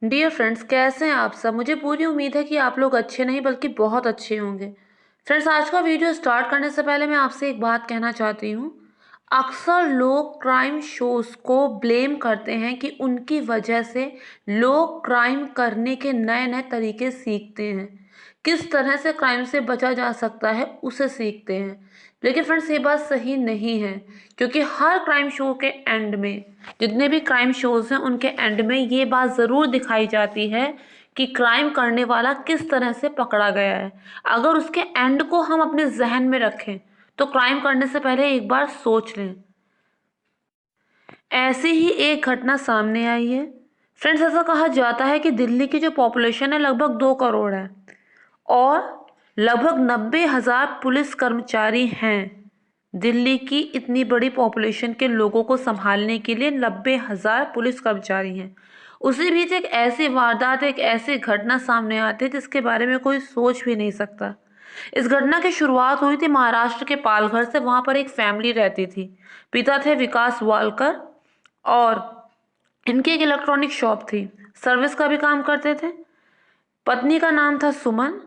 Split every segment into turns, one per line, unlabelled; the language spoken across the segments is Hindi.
डियर फ्रेंड्स, कैसे हैं आप सब। मुझे पूरी उम्मीद है कि आप लोग अच्छे नहीं बल्कि बहुत अच्छे होंगे। फ्रेंड्स, आज का वीडियो स्टार्ट करने से पहले मैं आपसे एक बात कहना चाहती हूँ। अक्सर लोग क्राइम शोज को ब्लेम करते हैं कि उनकी वजह से लोग क्राइम करने के नए नए तरीके सीखते हैं, किस तरह से क्राइम से बचा जा सकता है उसे सीखते हैं। लेकिन फ्रेंड्स, ये बात सही नहीं है, क्योंकि हर क्राइम शो के एंड में, जितने भी क्राइम शोज हैं उनके एंड में ये बात ज़रूर दिखाई जाती है कि क्राइम करने वाला किस तरह से पकड़ा गया है। अगर उसके एंड को हम अपने जहन में रखें तो क्राइम करने से पहले एक बार सोच लें। ऐसी ही एक घटना सामने आई है। फ्रेंड्स, ऐसा कहा जाता है कि दिल्ली की जो पॉपुलेशन है लगभग 2 करोड़ है और लगभग 90,000 पुलिस कर्मचारी हैं। दिल्ली की इतनी बड़ी पॉपुलेशन के लोगों को संभालने के लिए 90,000 पुलिस कर्मचारी हैं। उसी बीच एक ऐसी वारदात, एक ऐसी घटना सामने आती है जिसके बारे में कोई सोच भी नहीं सकता। इस घटना की शुरुआत हुई थी महाराष्ट्र के पालघर से। वहां पर एक फैमिली रहती थी। पिता थे विकास वालकर और इनकी एक इलेक्ट्रॉनिक शॉप थी, सर्विस का भी काम करते थे। पत्नी का नाम था सुमन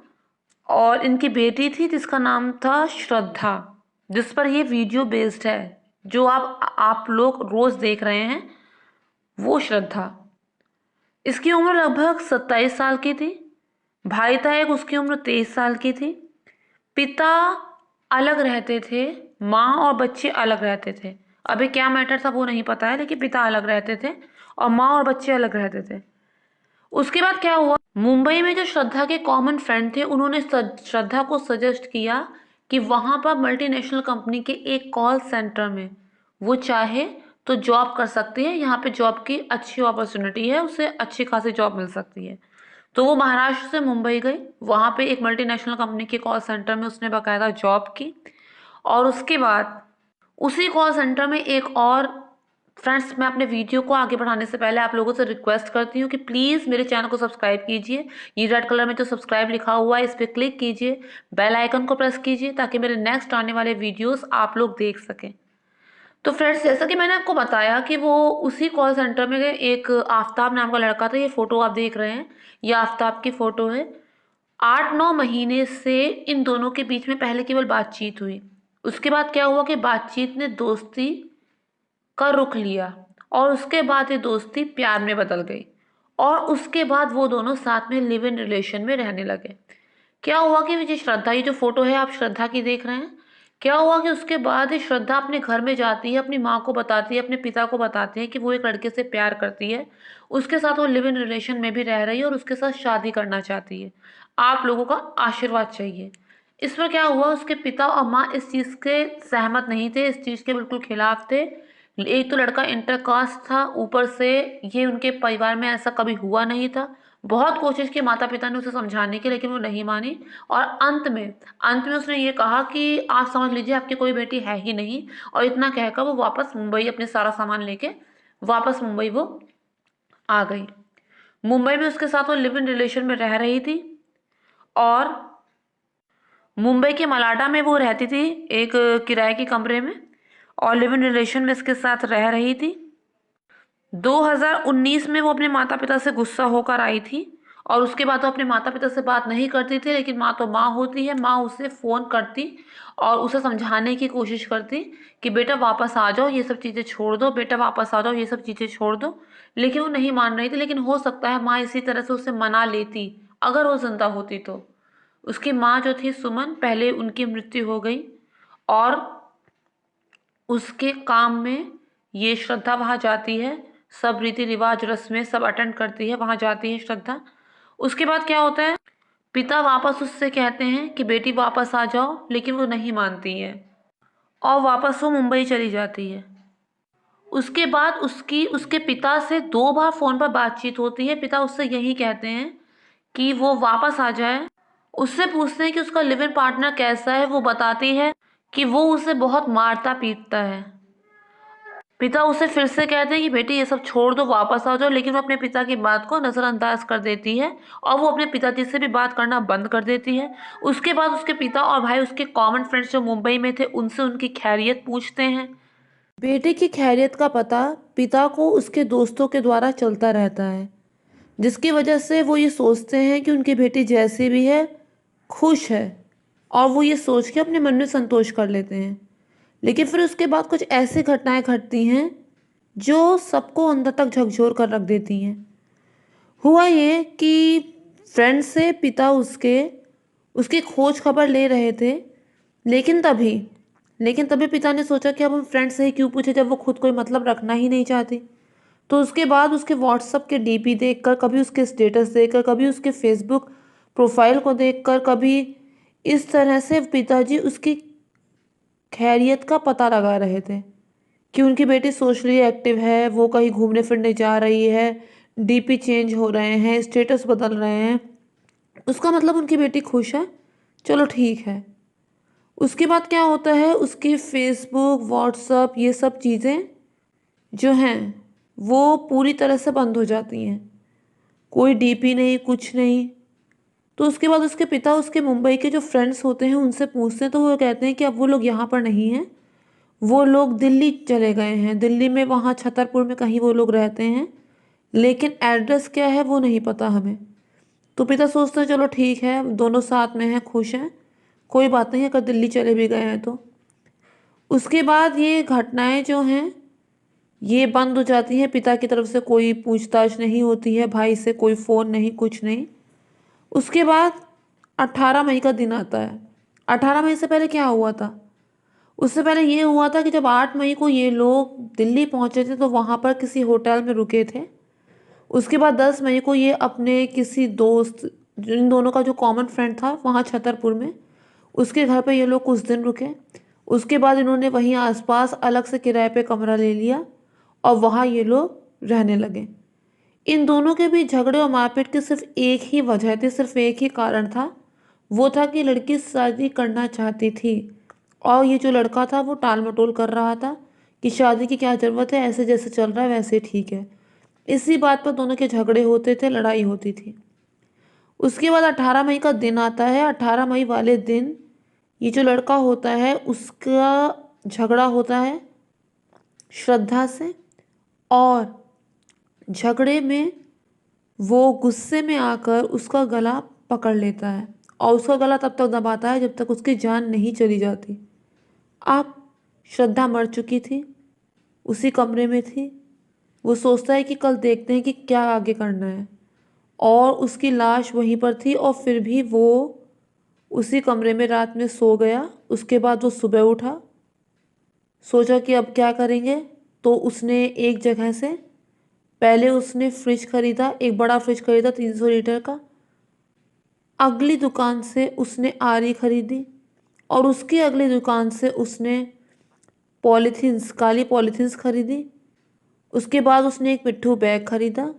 और इनकी बेटी थी जिसका नाम था श्रद्धा, जिस पर ये वीडियो बेस्ड है। जो आप लोग रोज देख रहे हैं वो श्रद्धा। इसकी उम्र लगभग 27 साल की थी। भाई था एक, उसकी उम्र 23 साल की थी। पिता अलग रहते थे, माँ और बच्चे अलग रहते थे। अभी क्या मैटर था वो नहीं पता है, लेकिन पिता अलग रहते थे और माँ और बच्चे अलग रहते थे। उसके बाद क्या हुआ, मुंबई में जो श्रद्धा के कॉमन फ्रेंड थे उन्होंने श्रद्धा को सजेस्ट किया कि वहां पर मल्टीनेशनल कंपनी के एक कॉल सेंटर में वो चाहे तो जॉब कर सकती है। यहाँ पे जॉब की अच्छी अपॉर्चुनिटी है, उसे अच्छी खासी जॉब मिल सकती है। तो वो महाराष्ट्र से मुंबई गई। वहाँ पे एक मल्टीनेशनल कंपनी के कॉल सेंटर में उसने बाकायदा जॉब की और उसके बाद उसी कॉल सेंटर में एक और। फ्रेंड्स, मैं अपने वीडियो को आगे बढ़ाने से पहले आप लोगों से रिक्वेस्ट करती हूँ कि प्लीज़ मेरे चैनल को सब्सक्राइब कीजिए। ये रेड कलर में जो सब्सक्राइब लिखा हुआ है इस पर क्लिक कीजिए, बेल आइकन को प्रेस कीजिए ताकि मेरे नेक्स्ट आने वाले वीडियोस आप लोग देख सकें। तो फ्रेंड्स, जैसा कि मैंने आपको बताया कि वो उसी कॉल सेंटर में एक आफ्ताब नाम का लड़का था। ये फोटो आप देख रहे हैं, ये आफ्ताब की फोटो है। 8-9 महीने से इन दोनों के बीच में पहले केवल बातचीत हुई। उसके बाद क्या हुआ कि बातचीत ने दोस्ती का रुख लिया और उसके बाद ये दोस्ती प्यार में बदल गई और उसके बाद वो दोनों साथ में लिव इन रिलेशन में रहने लगे। क्या हुआ कि ये श्रद्धा, ये जो फोटो है आप श्रद्धा की देख रहे हैं, क्या हुआ कि उसके बाद ये श्रद्धा अपने घर में जाती है, अपनी माँ को बताती है, अपने पिता को बताती है कि वो एक लड़के से प्यार करती है, उसके साथ वो लिव इन रिलेशन में भी रह रही है और उसके साथ शादी करना चाहती है। आप लोगों का आशीर्वाद चाहिए। इस पर क्या हुआ, उसके पिता और माँ इस चीज़ के सहमत नहीं थे, इस चीज़ के बिल्कुल खिलाफ थे। एक तो लड़का इंटरकास्ट था, ऊपर से ये उनके परिवार में ऐसा कभी हुआ नहीं था। बहुत कोशिश की माता पिता ने उसे समझाने की, लेकिन वो नहीं मानी। और अंत में उसने ये कहा कि आप समझ लीजिए आपकी कोई बेटी है ही नहीं। और इतना कहकर वो वापस मुंबई अपने सारा सामान लेके वापस मुंबई वो आ गई। मुंबई में उसके साथ वो लिव इन रिलेशन में रह रही थी और मुंबई के मलाडा में वो रहती थी एक किराए के कमरे में और लिव इन रिलेशन में इसके साथ रह रही थी। 2019 में वो अपने माता पिता से गुस्सा होकर आई थी और उसके बाद वो अपने माता पिता से बात नहीं करती थी। लेकिन माँ तो माँ होती है, माँ उसे फ़ोन करती और उसे समझाने की कोशिश करती कि बेटा वापस आ जाओ, ये सब चीज़ें छोड़ दो, बेटा वापस आ जाओ, ये सब चीज़ें छोड़ दो। लेकिन वो नहीं मान रही थी। लेकिन हो सकता है माँ इसी तरह से उसे मना लेती अगर वो जिंदा होती तो। उसकी माँ जो थी सुमन, पहले उनकी मृत्यु हो गई और उसके काम में ये श्रद्धा वहाँ जाती है, सब रीति रिवाज रस्में सब अटेंड करती है, वहाँ जाती है श्रद्धा। उसके बाद क्या होता है, पिता वापस उससे कहते हैं कि बेटी वापस आ जाओ, लेकिन वो नहीं मानती है और वापस वो मुंबई चली जाती है। उसके बाद उसकी उसके पिता से 2 बार फ़ोन पर बातचीत होती है। पिता उससे यही कहते हैं कि वो वापस आ जाए। उससे पूछते हैं कि उसका लिव इन पार्टनर कैसा है। वो बताती है कि वो उसे बहुत मारता पीटता है। पिता उसे फिर से कहते हैं कि बेटी ये सब छोड़ दो, वापस आ जाओ। लेकिन वो अपने पिता की बात को नज़रअंदाज कर देती है और वो अपने पिताजी से भी बात करना बंद कर देती है। उसके बाद उसके पिता और भाई उसके कॉमन फ्रेंड्स जो मुंबई में थे उनसे उनकी खैरियत पूछते हैं। बेटे की खैरियत का पता पिता को उसके दोस्तों के द्वारा चलता रहता है। जिसकी वजह से वो ये सोचते हैं कि उनकी बेटी जैसी भी है खुश है, और वो ये सोच के अपने मन में संतोष कर लेते हैं। लेकिन फिर उसके बाद कुछ ऐसी घटनाएं घटती हैं जो सबको अंदर तक झकझोर कर रख देती हैं। हुआ ये कि फ्रेंड से पिता उसके उसकी खोज खबर ले रहे थे, लेकिन तभी पिता ने सोचा कि अब हम फ्रेंड से ही क्यों पूछे जब वो खुद कोई मतलब रखना ही नहीं चाहती। तो उसके बाद उसके व्हाट्सएप के डीपी देखकर, कभी उसके स्टेटस देखकर, कभी उसके फेसबुक प्रोफाइल को देखकर, कभी इस तरह से पिताजी उसकी खैरियत का पता लगा रहे थे कि उनकी बेटी सोशली एक्टिव है, वो कहीं घूमने फिरने जा रही है, डीपी चेंज हो रहे हैं, स्टेटस बदल रहे हैं, उसका मतलब उनकी बेटी खुश है। चलो ठीक है। उसके बाद क्या होता है, उसकी फेसबुक व्हाट्सअप ये सब चीज़ें जो हैं वो पूरी तरह से बंद हो जाती हैं, कोई डीपी नहीं, कुछ नहीं। तो उसके बाद उसके पिता उसके मुंबई के जो फ्रेंड्स होते हैं उनसे पूछते हैं, तो वो कहते हैं कि अब वो लोग यहाँ पर नहीं हैं, वो लोग दिल्ली चले गए हैं, दिल्ली में वहाँ छतरपुर में कहीं वो लोग रहते हैं, लेकिन एड्रेस क्या है वो नहीं पता हमें। तो पिता सोचते हैं चलो ठीक है, दोनों साथ में हैं, खुश हैं, कोई बात नहीं अगर दिल्ली चले भी गए हैं तो। उसके बाद ये घटनाएं जो हैं ये बंद हो जाती हैं, पिता की तरफ से कोई पूछताछ नहीं होती है, भाई से कोई फ़ोन नहीं, कुछ नहीं। उसके बाद 18 मई का दिन आता है। 18 मई से पहले क्या हुआ था? उससे पहले ये हुआ था कि जब 8 मई को ये लोग दिल्ली पहुंचे थे तो वहाँ पर किसी होटल में रुके थे। उसके बाद 10 मई को ये अपने किसी दोस्त, इन दोनों का जो कॉमन फ्रेंड था वहाँ छतरपुर में, उसके घर पे ये लोग कुछ दिन रुके। उसके बाद इन्होंने वहीं आसपास अलग से किराए पे कमरा ले लिया और वहाँ ये लोग रहने लगे। इन दोनों के बीच झगड़े और मारपीट की सिर्फ एक ही वजह थी, सिर्फ एक ही कारण था। वो था कि लड़की शादी करना चाहती थी और ये जो लड़का था वो टाल मटोल कर रहा था कि शादी की क्या ज़रूरत है, ऐसे जैसे चल रहा है वैसे ठीक है। इसी बात पर दोनों के झगड़े होते थे, लड़ाई होती थी। उसके बाद 18 मई का दिन आता है। 18 मई वाले दिन ये जो लड़का होता है उसका झगड़ा होता है श्रद्धा से, और झगड़े में वो गुस्से में आकर उसका गला पकड़ लेता है और उसका गला तब तक दबाता है जब तक उसकी जान नहीं चली जाती। अब श्रद्धा मर चुकी थी, उसी कमरे में थी। वो सोचता है कि कल देखते हैं कि क्या आगे करना है, और उसकी लाश वहीं पर थी और फिर भी वो उसी कमरे में रात में सो गया। उसके बाद वो सुबह उठा, सोचा कि अब क्या करेंगे, तो उसने एक जगह से पहले उसने फ्रिज खरीदा, एक बड़ा फ्रिज खरीदा 300 लीटर का। अगली दुकान से उसने आरी खरीदी और उसकी अगली दुकान से उसने पॉलीथीन्स, काली पॉलीथीन्स खरीदी। उसके बाद उसने एक पिट्ठू बैग खरीदा।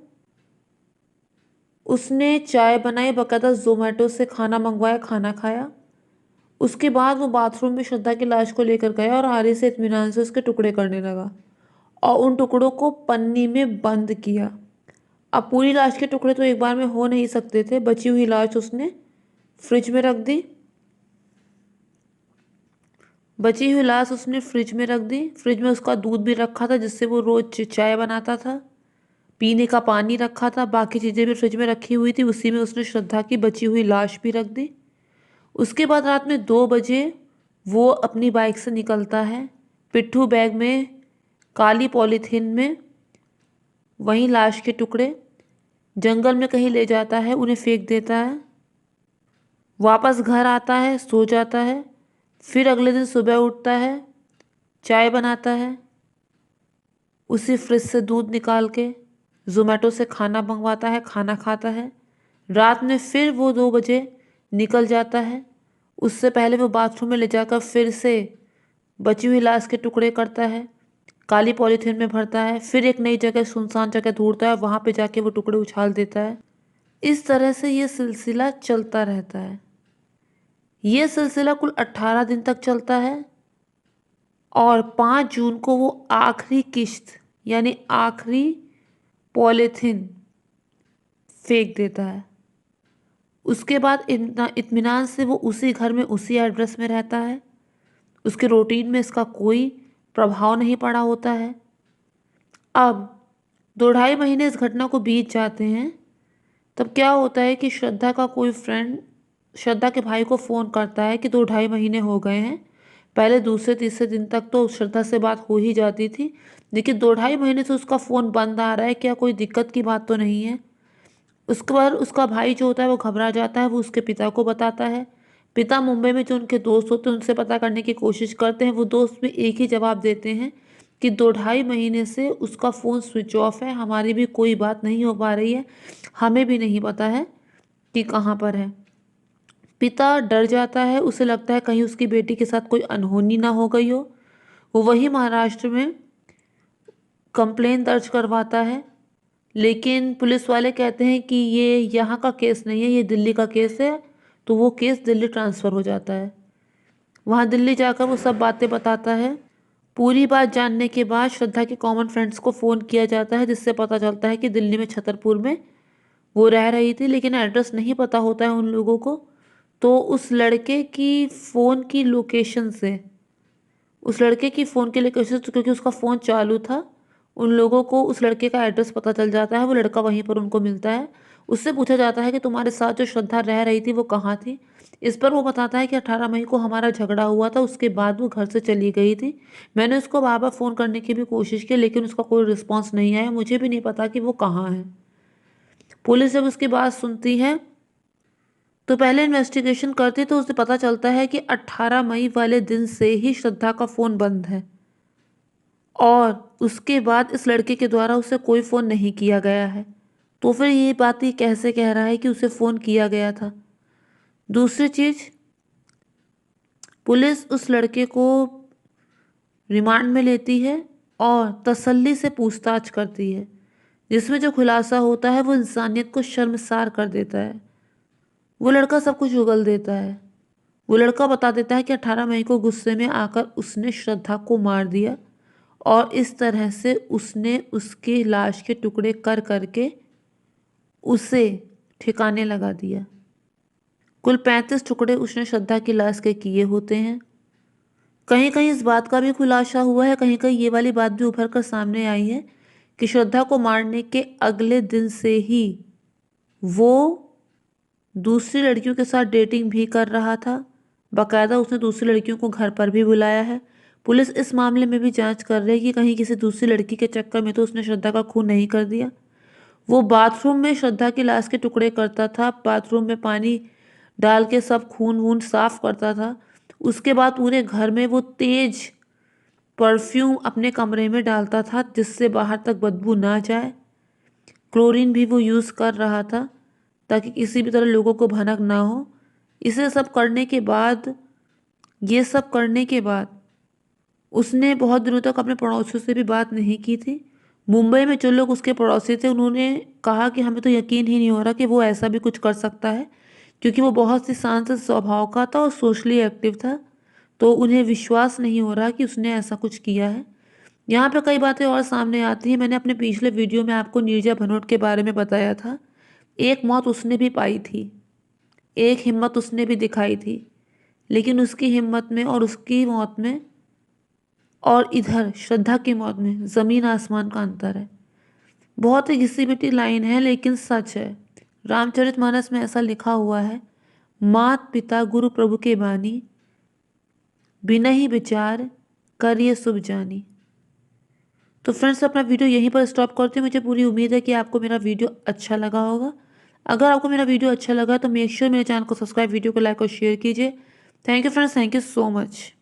उसने चाय बनाई, बकायदा जोमेटो से खाना मंगवाया, खाना खाया। उसके बाद वो बाथरूम में श्रद्धा की लाश को लेकर गया और आरी से इत्मीनान से उसके टुकड़े करने लगा और उन टुकड़ों को पन्नी में बंद किया। अब पूरी लाश के टुकड़े तो एक बार में हो नहीं सकते थे। बची हुई लाश उसने फ्रिज में रख दी। बची हुई लाश उसने फ्रिज में रख दी। फ्रिज में उसका दूध भी रखा था जिससे वो रोज चाय बनाता था, पीने का पानी रखा था, बाकी चीज़ें भी फ्रिज में रखी हुई थी। उसी में उसने श्रद्धा की बची हुई लाश भी रख दी। उसके बाद रात में 2 बजे वो अपनी बाइक से निकलता है, पिट्ठू बैग में, काली पॉलीथीन में वहीं लाश के टुकड़े जंगल में कहीं ले जाता है, उन्हें फेंक देता है। वापस घर आता है, सो जाता है। फिर अगले दिन सुबह उठता है, चाय बनाता है, उसी फ्रिज से दूध निकाल के जोमेटो से खाना मंगवाता है, खाना खाता है। रात में फिर वो 2 बजे निकल जाता है। उससे पहले वो बाथरूम में ले जाकर फिर से बची हुई लाश के टुकड़े करता है, काली पॉलीथीन में भरता है, फिर एक नई जगह, सुनसान जगह ढूंढता है, वहाँ पे जाके वो टुकड़े उछाल देता है। इस तरह से ये सिलसिला चलता रहता है। ये सिलसिला कुल 18 दिन तक चलता है और 5 जून को वो आखिरी किश्त यानी आखिरी पॉलीथीन फेंक देता है। उसके बाद इत्मीनान से वो उसी घर में, उसी एड्रेस में रहता है। उसके रूटीन में इसका कोई प्रभाव नहीं पड़ा होता है। अब 2 ढाई महीने इस घटना को बीत जाते हैं। तब क्या होता है कि श्रद्धा का कोई फ्रेंड श्रद्धा के भाई को फ़ोन करता है कि 2 ढाई महीने हो गए हैं। पहले दूसरे तीसरे दिन तक तो श्रद्धा से बात हो ही जाती थी, लेकिन 2 ढाई महीने से उसका फ़ोन बंद आ रहा है, क्या कोई दिक्कत की बात तो नहीं है। उसके बाद उसका भाई जो होता है वो घबरा जाता है, वो उसके पिता को बताता है। पिता मुंबई में जो उनके दोस्त होते हैं उनसे पता करने की कोशिश करते हैं। वो दोस्त भी एक ही जवाब देते हैं कि 2 ढाई महीने से उसका फ़ोन स्विच ऑफ है, हमारी भी कोई बात नहीं हो पा रही है, हमें भी नहीं पता है कि कहाँ पर है। पिता डर जाता है, उसे लगता है कहीं उसकी बेटी के साथ कोई अनहोनी ना हो गई हो। वो वही महाराष्ट्र में कंप्लेन दर्ज करवाता है, लेकिन पुलिस वाले कहते हैं कि ये यहाँ का केस नहीं है, ये दिल्ली का केस है। तो वो केस दिल्ली ट्रांसफ़र हो जाता है। वहाँ दिल्ली जाकर वो सब बातें बताता है। पूरी बात जानने के बाद श्रद्धा के कॉमन फ्रेंड्स को फ़ोन किया जाता है, जिससे पता चलता है कि दिल्ली में छतरपुर में वो रह रही थी, लेकिन एड्रेस नहीं पता होता है उन लोगों को। तो उस लड़के की फ़ोन के लोकेशन से, क्योंकि उसका फ़ोन चालू था, उन लोगों को उस लड़के का एड्रेस पता चल जाता है। वो लड़का वहीं पर उनको मिलता है। उससे पूछा जाता है कि तुम्हारे साथ जो श्रद्धा रह रही थी वो कहाँ थी। इस पर वो बताता है कि 18 मई को हमारा झगड़ा हुआ था, उसके बाद वो घर से चली गई थी। मैंने उसको बार बार फ़ोन करने की भी कोशिश की, लेकिन उसका कोई रिस्पॉन्स नहीं आया। मुझे भी नहीं पता कि वो कहाँ है। पुलिस जब उसकी बात सुनती है तो पहले इन्वेस्टिगेशन करती तो उसे पता चलता है कि 18 मई वाले दिन से ही श्रद्धा का फ़ोन बंद है, और उसके बाद इस लड़के के द्वारा उसे कोई फ़ोन नहीं किया गया है। तो फिर ये बात ही कैसे कह रहा है कि उसे फ़ोन किया गया था। दूसरी चीज़, पुलिस उस लड़के को रिमांड में लेती है और तसल्ली से पूछताछ करती है, जिसमें जो खुलासा होता है वो इंसानियत को शर्मसार कर देता है। वो लड़का सब कुछ उगल देता है। वो लड़का बता देता है कि 18 मई को गुस्से में आकर उसने श्रद्धा को मार दिया, और इस तरह से उसने उसकी लाश के टुकड़े कर करके उसे ठिकाने लगा दिया। कुल 35 टुकड़े उसने श्रद्धा की लाश के किए होते हैं। कहीं कहीं इस बात का भी खुलासा हुआ है, कहीं कहीं ये वाली बात भी उभर कर सामने आई है कि श्रद्धा को मारने के अगले दिन से ही वो दूसरी लड़कियों के साथ डेटिंग भी कर रहा था। बाकायदा उसने दूसरी लड़कियों को घर पर भी बुलाया है। पुलिस इस मामले में भी जांच कर रही है कि कहीं किसी दूसरी लड़की के चक्कर में तो उसने श्रद्धा का खून नहीं कर दिया। वो बाथरूम में श्रद्धा की लाश के टुकड़े करता था, बाथरूम में पानी डाल के सब खून वून साफ करता था। उसके बाद पूरे घर में वो तेज परफ्यूम अपने कमरे में डालता था, जिससे बाहर तक बदबू ना जाए। क्लोरीन भी वो यूज़ कर रहा था ताकि किसी भी तरह लोगों को भनक ना हो। इसे सब करने के बाद ये सब करने के बाद उसने बहुत दिनों तक अपने पड़ोसियों से भी बात नहीं की थी। मुंबई में जो लोग उसके पड़ोसी थे उन्होंने कहा कि हमें तो यकीन ही नहीं हो रहा कि वो ऐसा भी कुछ कर सकता है, क्योंकि वो बहुत ही शांत स्वभाव का था और सोशली एक्टिव था। तो उन्हें विश्वास नहीं हो रहा कि उसने ऐसा कुछ किया है। यहाँ पे कई बातें और सामने आती हैं। मैंने अपने पिछले वीडियो में आपको नीरजा भनोट के बारे में बताया था। एक मौत उसने भी पाई थी, एक हिम्मत उसने भी दिखाई थी, लेकिन उसकी हिम्मत में और उसकी मौत में और इधर श्रद्धा की मौत में ज़मीन आसमान का अंतर है। बहुत ही घिसी पिटी लाइन है, लेकिन सच है। रामचरितमानस में ऐसा लिखा हुआ है, मात पिता गुरु प्रभु के बानी, बिनहि विचार करिए शुभ जानी। तो फ्रेंड्स, अपना वीडियो यहीं पर स्टॉप करती हूँ। मुझे पूरी उम्मीद है कि आपको मेरा वीडियो अच्छा लगा होगा। अगर आपको मेरा वीडियो अच्छा लगा तो मेक श्योर मेरे चैनल को सब्सक्राइब, वीडियो को लाइक और शेयर कीजिए। Thank you friends, thank you so much.